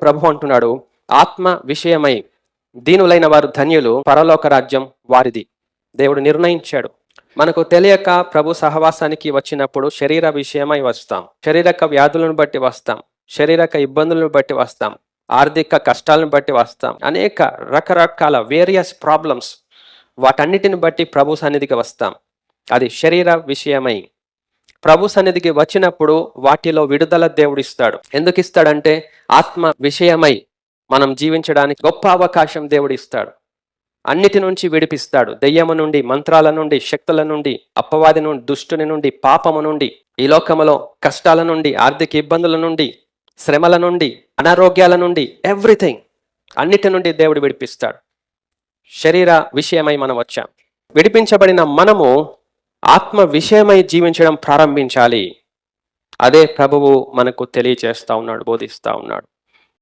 ప్రభు అంటున్నాడు, ఆత్మ విషయమై దీనులైన వారు ధన్యులు, పరలోక రాజ్యం వారిది. దేవుడు నిర్ణయించాడు. మనకు తెలియక ప్రభు సహవాసానికి వచ్చినప్పుడు శరీర విషయమై వస్తాం, శారీరక వ్యాధులను బట్టి వస్తాం, శారీరక ఇబ్బందులను బట్టి వస్తాం, ఆర్థిక కష్టాలను బట్టి వస్తాం, అనేక రకరకాల వేరియస్ ప్రాబ్లమ్స్, వాటన్నిటిని బట్టి ప్రభు సన్నిధికి వస్తాం. అది శరీర విషయమై. ప్రభు సన్నిధికి వచ్చినప్పుడు వాటిలో విడుదల దేవుడు ఇస్తాడు. ఎందుకు ఇస్తాడంటే ఆత్మ విషయమై మనం జీవించడానికి గొప్ప అవకాశం దేవుడు ఇస్తాడు. అన్నిటి నుంచి విడిపిస్తాడు. దెయ్యము నుండి, మంత్రాల నుండి, శక్తుల నుండి, అపవాది నుండి, దుష్టుని నుండి, పాపము నుండి, ఈ లోకములో కష్టాల నుండి, ఆర్థిక ఇబ్బందుల నుండి, శ్రమల నుండి, అనారోగ్యాల నుండి, ఎవ్రీథింగ్, అన్నిటి నుండి దేవుడు విడిపిస్తాడు. శరీర విషయమై మనం వచ్చాం. విడిపించబడిన మనము ఆత్మ విషయమై జీవించడం ప్రారంభించాలి. అదే ప్రభువు మనకు తెలియచేస్తా ఉన్నాడు, బోధిస్తా ఉన్నాడు.